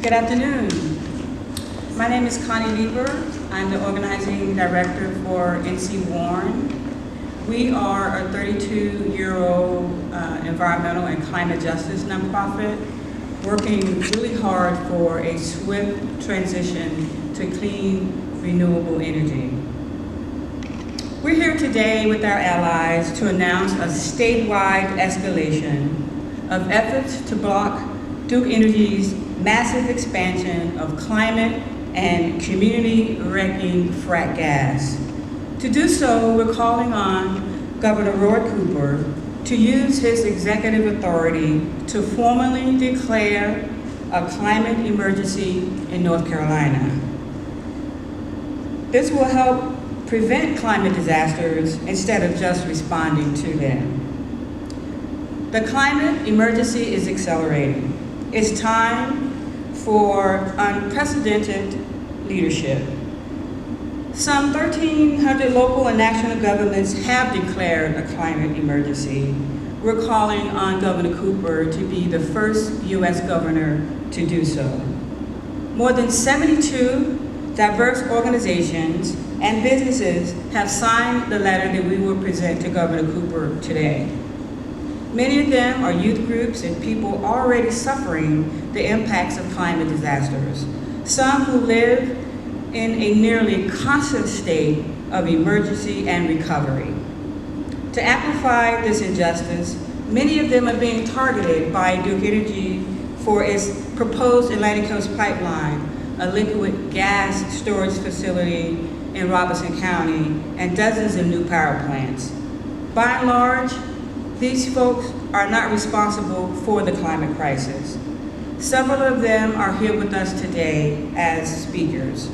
Good afternoon. My name is Connie Lieber. I'm the organizing director for NC Warren. We are a 32-year-old environmental and climate justice nonprofit working really hard for a swift transition to clean, renewable energy. We're here today with our allies to announce a statewide escalation of efforts to block Duke Energy's massive expansion of climate and community-wrecking frack gas. To do so, we're calling on Governor Roy Cooper to use his executive authority to formally declare a climate emergency in North Carolina. This will help prevent climate disasters instead of just responding to them. The climate emergency is accelerating. It's time for unprecedented leadership. Some 1,300 local and national governments have declared a climate emergency. We're calling on Governor Cooper to be the first U.S. governor to do so. More than 72 diverse organizations and businesses have signed the letter that we will present to Governor Cooper today. Many of them are youth groups and people already suffering the impacts of climate disasters. Some who live in a nearly constant state of emergency and recovery. To amplify this injustice, many of them are being targeted by Duke Energy for its proposed Atlantic Coast Pipeline, a liquid gas storage facility in Robeson County, and dozens of new power plants. By and large, these folks are not responsible for the climate crisis. Several of them are here with us today as speakers.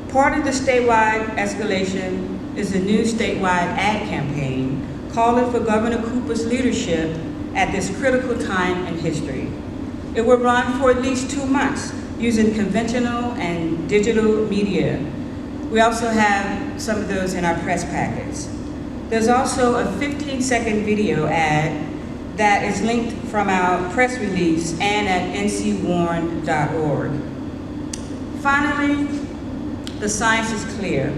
Part of the statewide escalation is a new statewide ad campaign calling for Governor Cooper's leadership at this critical time in history. It will run for at least 2 months using conventional and digital media. We also have some of those in our press packets. There's also a 15-second video ad that is linked from our press release and at ncwarren.org. Finally, the science is clear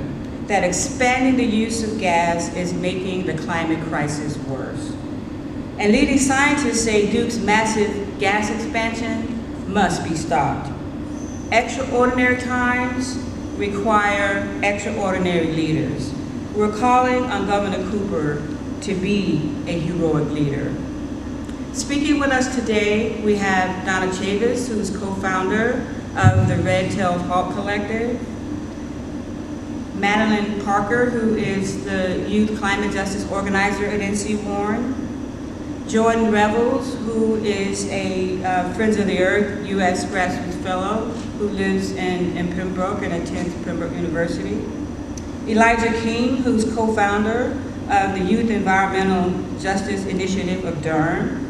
that expanding the use of gas is making the climate crisis worse. And leading scientists say Duke's massive gas expansion must be stopped. Extraordinary times require extraordinary leaders. We're calling on Governor Cooper to be a heroic leader. Speaking with us today, we have Donna Chavis, who's co-founder of the Red-Tailed Hawk Collective, Madeline Parker, who is the Youth Climate Justice Organizer at NC Warren, Jordan Revels, who is a Friends of the Earth U.S. Grassroots Fellow who lives in Pembroke and attends Pembroke University, Elijah King, who's co-founder of the Youth Environmental Justice Initiative of Durham,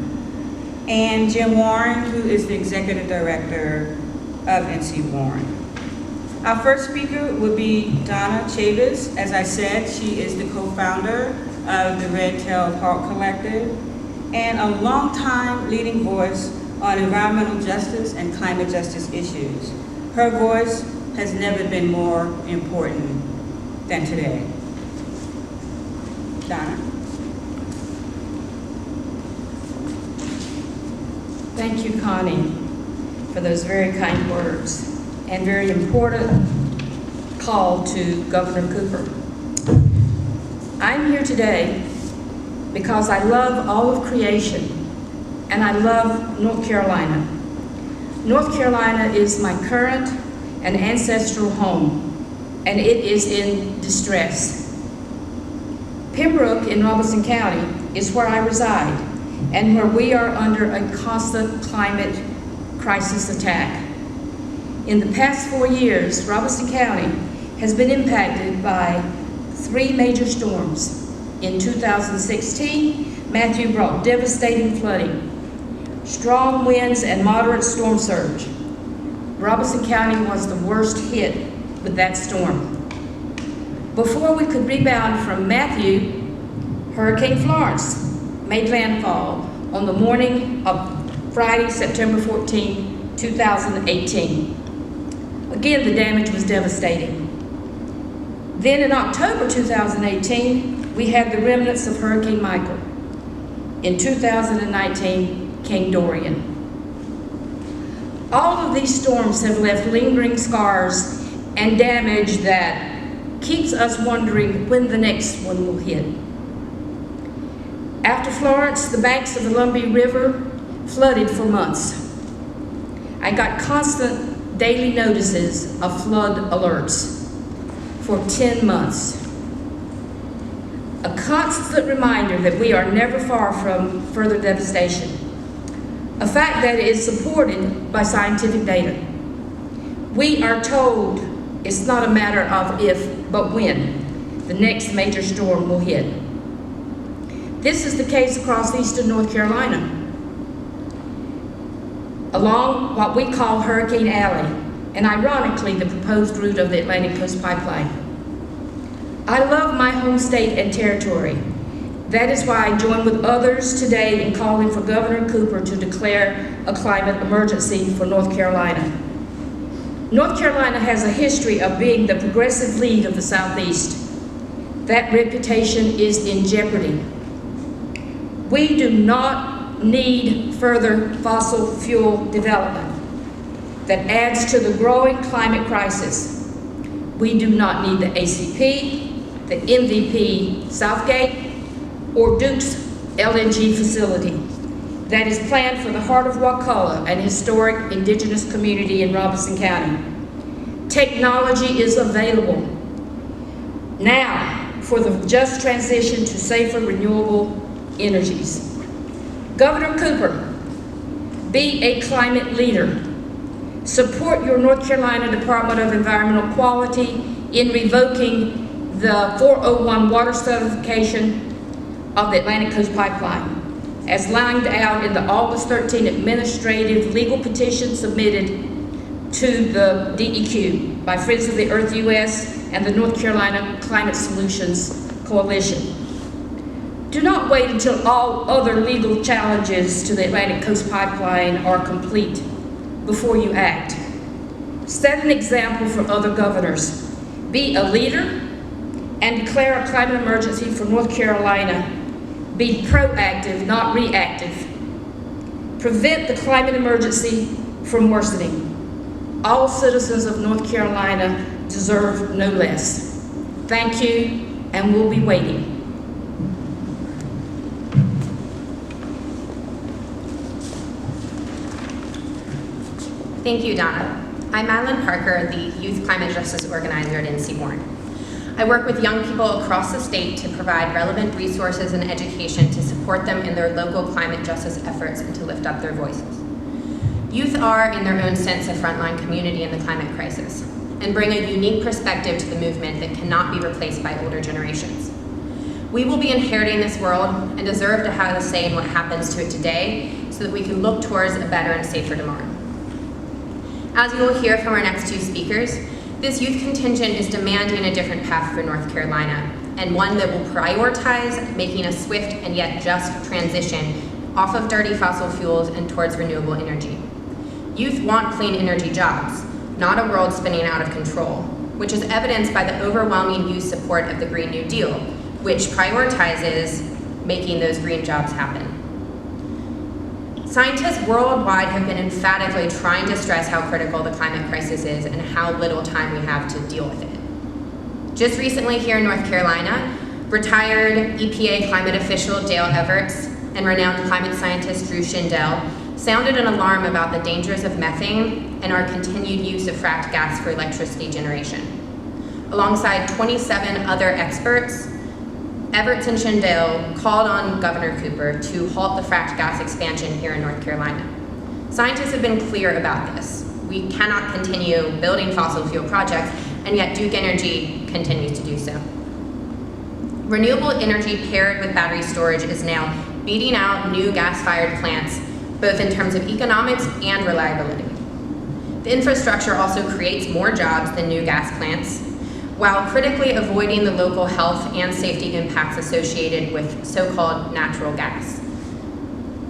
and Jim Warren, who is the Executive Director of NC Warren. Our first speaker will be Donna Chavis. As I said, she is the co-founder of the Red-Tailed Hawk Collective and a longtime leading voice on environmental justice and climate justice issues. Her voice has never been more important than today. Donna. Thank you, Connie, for those very kind words and very important call to Governor Cooper. I'm here today because I love all of creation and I love North Carolina. North Carolina is my current and ancestral home, and it is in distress. Pembroke in Robeson County is where I reside and where we are under a constant climate crisis attack. In the past 4 years, Robeson County has been impacted by 3 major storms. In 2016, Matthew brought devastating flooding, strong winds, and moderate storm surge. Robeson County was the worst hit with that storm. Before we could rebound from Matthew, Hurricane Florence made landfall on the morning of Friday, September 14, 2018. Again, the damage was devastating. Then in October 2018, we had the remnants of Hurricane Michael. In 2019 came Dorian. All of these storms have left lingering scars and damage that keeps us wondering when the next one will hit. After Florence, the banks of the Lumbee River flooded for months. I got constant daily notices of flood alerts for 10 months. A constant reminder that we are never far from further devastation. A fact that is supported by scientific data. We are told it's not a matter of if, but when the next major storm will hit. This is the case across eastern North Carolina, along what we call Hurricane Alley, and ironically, the proposed route of the Atlantic Coast Pipeline. I love my home state and territory. That is why I join with others today in calling for Governor Cooper to declare a climate emergency for North Carolina. North Carolina has a history of being the progressive lead of the Southeast. That reputation is in jeopardy. We do not need further fossil fuel development that adds to the growing climate crisis. We do not need the ACP, the MVP Southgate, or Duke's LNG facility that is planned for the heart of Wakulla, an historic indigenous community in Robeson County. Technology is available now for the just transition to safer renewable energies. Governor Cooper, be a climate leader. Support your North Carolina Department of Environmental Quality in revoking the 401 water certification of the Atlantic Coast Pipeline, as lined out in the August 13 administrative legal petition submitted to the DEQ by Friends of the Earth US and the North Carolina Climate Solutions Coalition. Do not wait until all other legal challenges to the Atlantic Coast Pipeline are complete before you act. Set an example for other governors. Be a leader and declare a climate emergency for North Carolina. Be proactive, not reactive. Prevent the climate emergency from worsening. All citizens of North Carolina deserve no less. Thank you, and we'll be waiting. Thank you, Donna. I'm Madeline Parker, the Youth Climate Justice Organizer at NC Warren. I work with young people across the state to provide relevant resources and education to support them in their local climate justice efforts and to lift up their voices. Youth are, in their own sense, a frontline community in the climate crisis and bring a unique perspective to the movement that cannot be replaced by older generations. We will be inheriting this world and deserve to have a say in what happens to it today so that we can look towards a better and safer tomorrow. As you will hear from our next two speakers, this youth contingent is demanding a different path for North Carolina, and one that will prioritize making a swift and yet just transition off of dirty fossil fuels and towards renewable energy. Youth want clean energy jobs, not a world spinning out of control, which is evidenced by the overwhelming youth support of the Green New Deal, which prioritizes making those green jobs happen. Scientists worldwide have been emphatically trying to stress how critical the climate crisis is and how little time we have to deal with it. Just recently here in North Carolina, retired EPA climate official Dale Everts and renowned climate scientist Drew Shindell sounded an alarm about the dangers of methane and our continued use of fracked gas for electricity generation. Alongside 27 other experts, Everts and Shindell called on Governor Cooper to halt the fracked gas expansion here in North Carolina. Scientists have been clear about this. We cannot continue building fossil fuel projects, and yet Duke Energy continues to do so. Renewable energy paired with battery storage is now beating out new gas-fired plants, both in terms of economics and reliability. The infrastructure also creates more jobs than new gas plants, while critically avoiding the local health and safety impacts associated with so-called natural gas.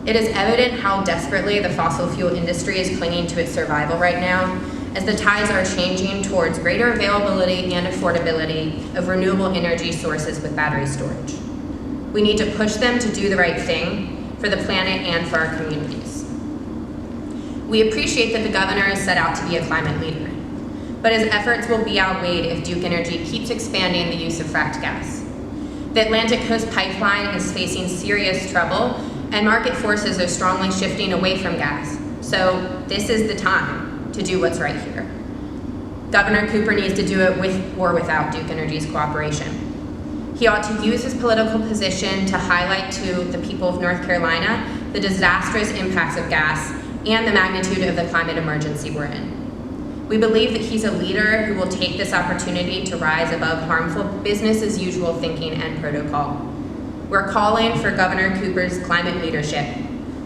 It is evident how desperately the fossil fuel industry is clinging to its survival right now, as the tides are changing towards greater availability and affordability of renewable energy sources with battery storage. We need to push them to do the right thing for the planet and for our communities. We appreciate that the governor has set out to be a climate leader, but his efforts will be outweighed if Duke Energy keeps expanding the use of fracked gas. The Atlantic Coast Pipeline is facing serious trouble, and market forces are strongly shifting away from gas. So this is the time to do what's right here. Governor Cooper needs to do it with or without Duke Energy's cooperation. He ought to use his political position to highlight to the people of North Carolina the disastrous impacts of gas and the magnitude of the climate emergency we're in. We believe that he's a leader who will take this opportunity to rise above harmful business as usual thinking and protocol. We're calling for Governor Cooper's climate leadership.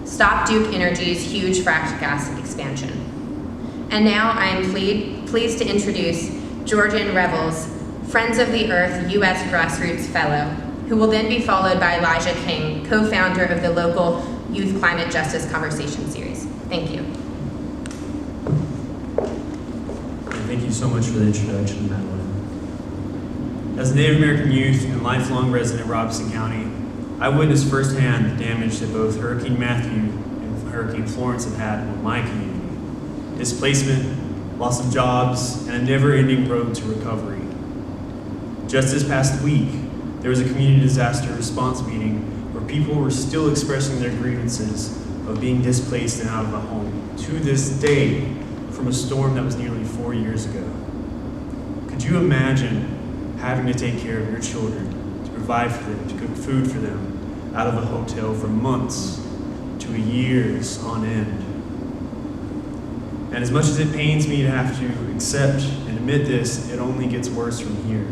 Stop Duke Energy's huge fracked gas expansion. And now I am pleased to introduce Georgian Revels, Friends of the Earth U.S. Grassroots Fellow, who will then be followed by Elijah King, co-founder of the local Youth Climate Justice Conversation Series. Thank you. Thank you so much for the introduction, Madeline. As a Native American youth and lifelong resident of Robeson County, I witnessed firsthand the damage that both Hurricane Matthew and Hurricane Florence have had on my community. Displacement, loss of jobs, and a never-ending road to recovery. Just this past week, there was a community disaster response meeting where people were still expressing their grievances of being displaced and out of a home to this day from a storm that was nearly 4 years ago. Could you imagine having to take care of your children, to provide for them, to cook food for them, out of a hotel for months to years on end? And as much as it pains me to have to accept and admit this, it only gets worse from here.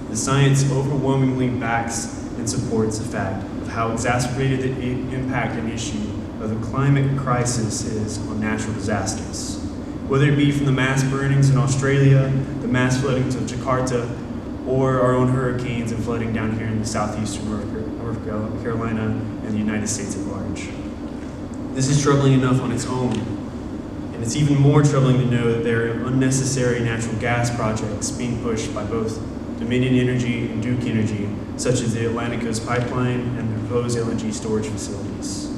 The science overwhelmingly backs and supports the fact of how exacerbated the impact and issue of the climate crisis is on natural disasters. Whether it be from the mass burnings in Australia, the mass floodings of Jakarta, or our own hurricanes and flooding down here in the southeastern North Carolina and the United States at large. This is troubling enough on its own, and it's even more troubling to know that there are unnecessary natural gas projects being pushed by both Dominion Energy and Duke Energy, such as the Atlantic Coast Pipeline and the proposed LNG storage facilities,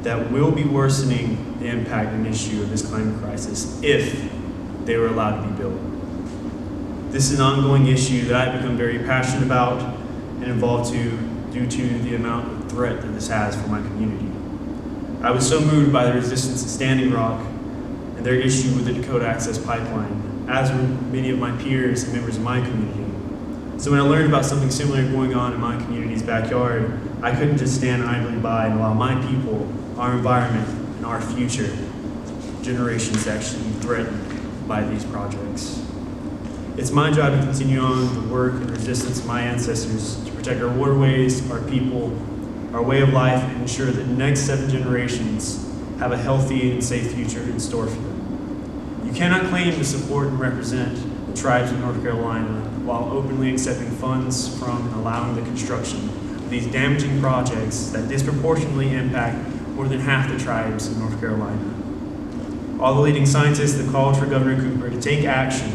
that will be worsening the impact and issue of this climate crisis if they were allowed to be built. This is an ongoing issue that I've become very passionate about and involved due to the amount of threat that this has for my community. I was so moved by the resistance at Standing Rock and their issue with the Dakota Access Pipeline, as were many of my peers and members of my community. So when I learned about something similar going on in my community's backyard, I couldn't just stand idly by and allow my people, our environment, and our future generations to actually be threatened by these projects. It's my job to continue on the work and resistance of my ancestors to protect our waterways, our people, our way of life, and ensure that the next 7 generations have a healthy and safe future in store for them. You cannot claim to support and represent the tribes of North Carolina while openly accepting funds from and allowing the construction of these damaging projects that disproportionately impact more than half the tribes in North Carolina. All the leading scientists have called for Governor Cooper to take action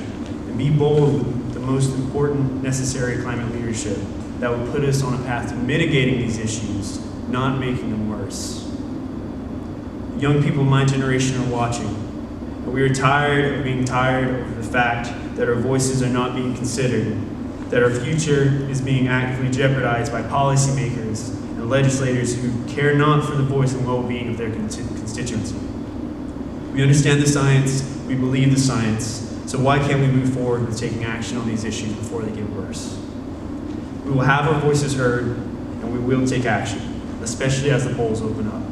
and be bold with the most important necessary climate leadership that will put us on a path to mitigating these issues, not making them worse. Young people of my generation are watching, and we are tired of being tired over the fact that our voices are not being considered, that our future is being actively jeopardized by policymakers and legislators who care not for the voice and well-being of their constituency. We understand the science, we believe the science, so why can't we move forward with taking action on these issues before they get worse? We will have our voices heard, and we will take action, especially as the polls open up.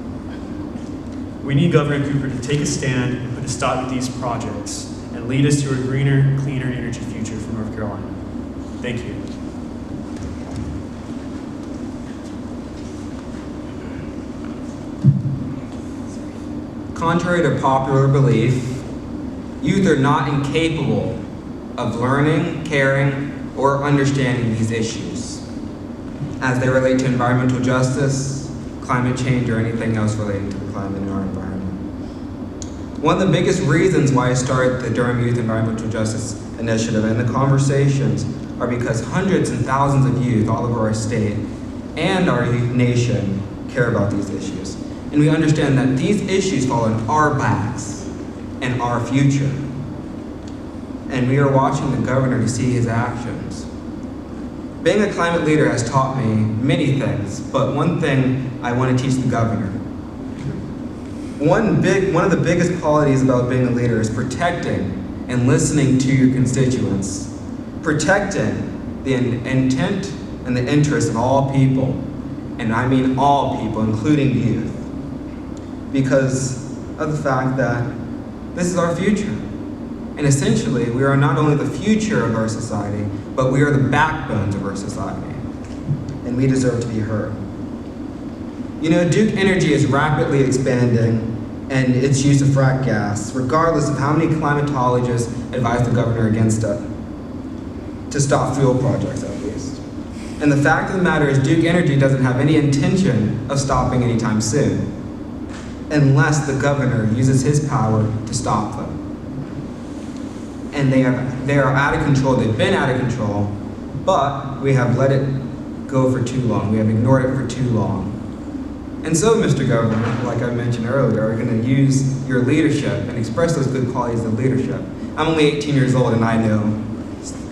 We need Governor Cooper to take a stand and put a stop to these projects and lead us to a greener, cleaner energy future for North Carolina. Thank you. Contrary to popular belief, youth are not incapable of learning, caring, or understanding these issues as they relate to environmental justice, climate change or anything else relating to the climate in our environment. One of the biggest reasons why I started the Durham Youth Environmental Justice Initiative and the conversations are because hundreds and thousands of youth all over our state and our nation care about these issues. And we understand that these issues fall on our backs and our future. And we are watching the governor to see his actions. Being a climate leader has taught me many things, but one thing I want to teach the governor. One of the biggest qualities about being a leader is protecting and listening to your constituents, protecting the intent and the interests of all people, and I mean all people, including youth, because of the fact that this is our future. And essentially, we are not only the future of our society, but we are the backbones of our society, and we deserve to be heard. You know, Duke Energy is rapidly expanding and its use of frack gas, regardless of how many climatologists advise the governor against it, to stop fuel projects at least. And the fact of the matter is Duke Energy doesn't have any intention of stopping anytime soon, unless the governor uses his power to stop them. And they are out of control, they've been out of control, but we have let it go for too long, we have ignored it for too long. And so, Mr. Governor, like I mentioned earlier, are going to use your leadership and express those good qualities of leadership. I'm only 18 years old and I know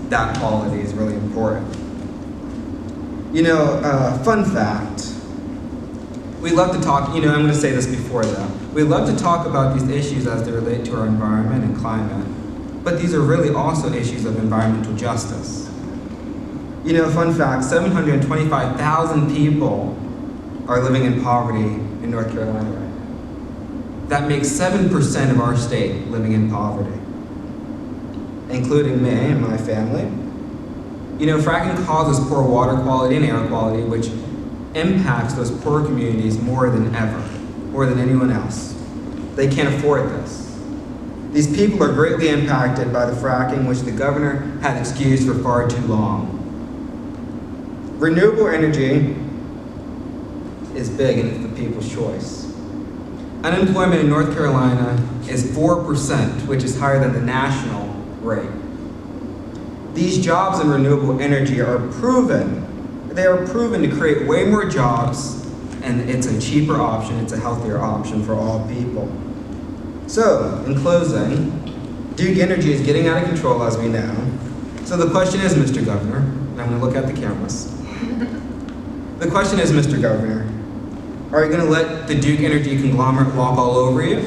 that quality is really important. You know, fun fact, we love to talk, I'm going to say this before though, we love to talk about these issues as they relate to our environment and climate, but these are really also issues of environmental justice. You know, fun fact, 725,000 people are living in poverty in North Carolina right now. That makes 7% of our state living in poverty, including me and my family. You know, fracking causes poor water quality and air quality, which impacts those poor communities more than ever, more than anyone else. They can't afford this. These people are greatly impacted by the fracking, which the governor had excused for far too long. Renewable energy is big and it's the people's choice. Unemployment in North Carolina is 4%, which is higher than the national rate. These jobs in renewable energy are proven. They are proven to create way more jobs, and it's a cheaper option, it's a healthier option for all people. So, in closing, Duke Energy is getting out of control, as we know. So the question is, Mr. Governor, and I'm going to look at the cameras. The question is, Mr. Governor, are you going to let the Duke Energy conglomerate walk all over you?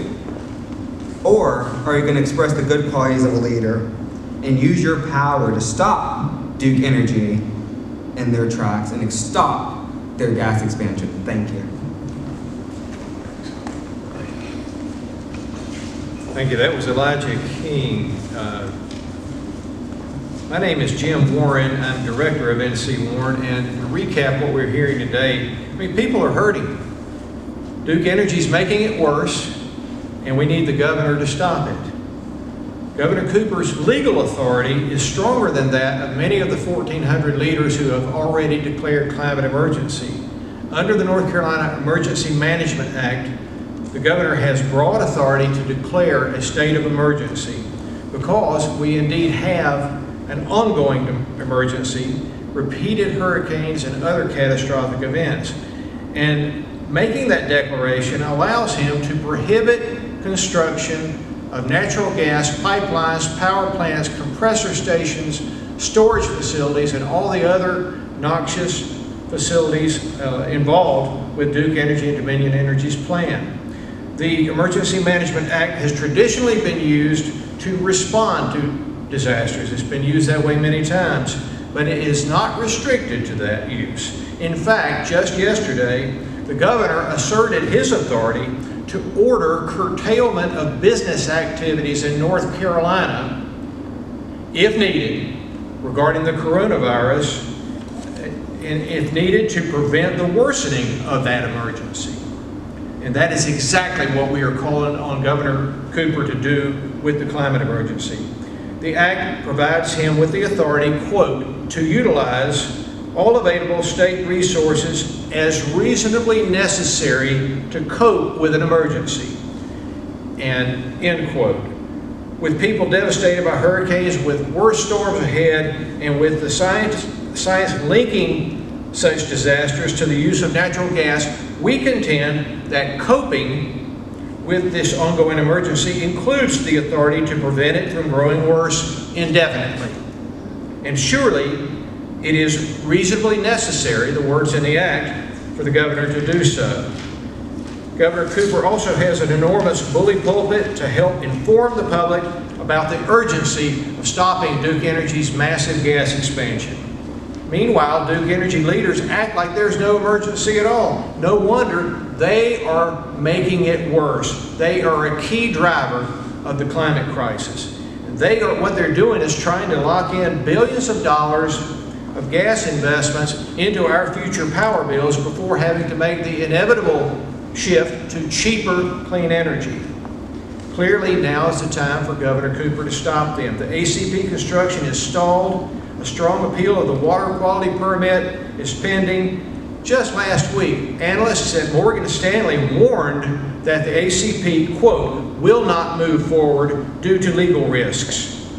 Or are you going to express the good qualities of a leader and use your power to stop Duke Energy in their tracks and stop their gas expansion? Thank you. Thank you. That was Elijah King. My name is Jim Warren. I'm director of NC Warren. And to recap what we're hearing today, people are hurting. Duke Energy's making it worse, and we need the governor to stop it. Governor Cooper's legal authority is stronger than that of many of the 1,400 leaders who have already declared climate emergency. Under the North Carolina Emergency Management Act, the governor has broad authority to declare a state of emergency because we indeed have an ongoing emergency, repeated hurricanes and other catastrophic events. And making that declaration allows him to prohibit construction of natural gas pipelines, power plants, compressor stations, storage facilities, and all the other noxious facilities involved with Duke Energy and Dominion Energy's plan. The Emergency Management Act has traditionally been used to respond to disasters. It's been used that way many times, but it is not restricted to that use. In fact, just yesterday, the governor asserted his authority to order curtailment of business activities in North Carolina, if needed, regarding the coronavirus, and if needed, to prevent the worsening of that emergency. And that is exactly what we are calling on Governor Cooper to do with the climate emergency. The act provides him with the authority, quote, to utilize all available state resources as reasonably necessary to cope with an emergency. And end quote. With people devastated by hurricanes, with worse storms ahead, and with the science linking such disasters to the use of natural gas, we contend that coping with this ongoing emergency includes the authority to prevent it from growing worse indefinitely. And surely it is reasonably necessary, the words in the act, for the governor to do so. Governor Cooper also has an enormous bully pulpit to help inform the public about the urgency of stopping Duke Energy's massive gas expansion. Meanwhile, Duke Energy leaders act like there's no emergency at all. No wonder they are making it worse. They are a key driver of the climate crisis. What they're doing is trying to lock in billions of dollars of gas investments into our future power bills before having to make the inevitable shift to cheaper clean energy. Clearly, now is the time for Governor Cooper to stop them. The ACP construction is stalled. A strong appeal of the water quality permit is pending. Just last week, analysts at Morgan Stanley warned that the ACP, quote, will not move forward due to legal risks,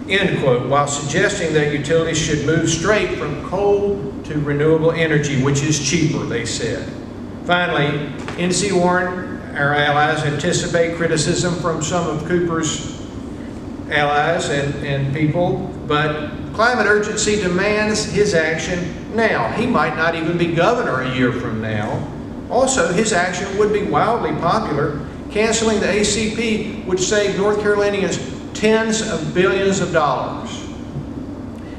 end quote, while suggesting that utilities should move straight from coal to renewable energy, which is cheaper, they said. Finally, NC Warren, our allies, anticipate criticism from some of Cooper's allies and people, but climate urgency demands his action now. He might not even be governor a year from now. Also, his action would be wildly popular. Canceling the ACP would save North Carolinians tens of billions of dollars.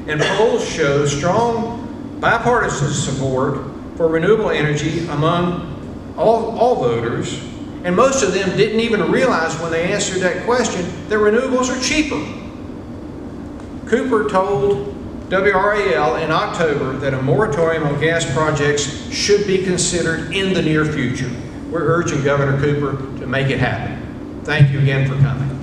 And polls show strong bipartisan support for renewable energy among all voters, and most of them didn't even realize when they answered that question that renewables are cheaper. Cooper told WRAL in October that a moratorium on gas projects should be considered in the near future. We're urging Governor Cooper to make it happen. Thank you again for coming.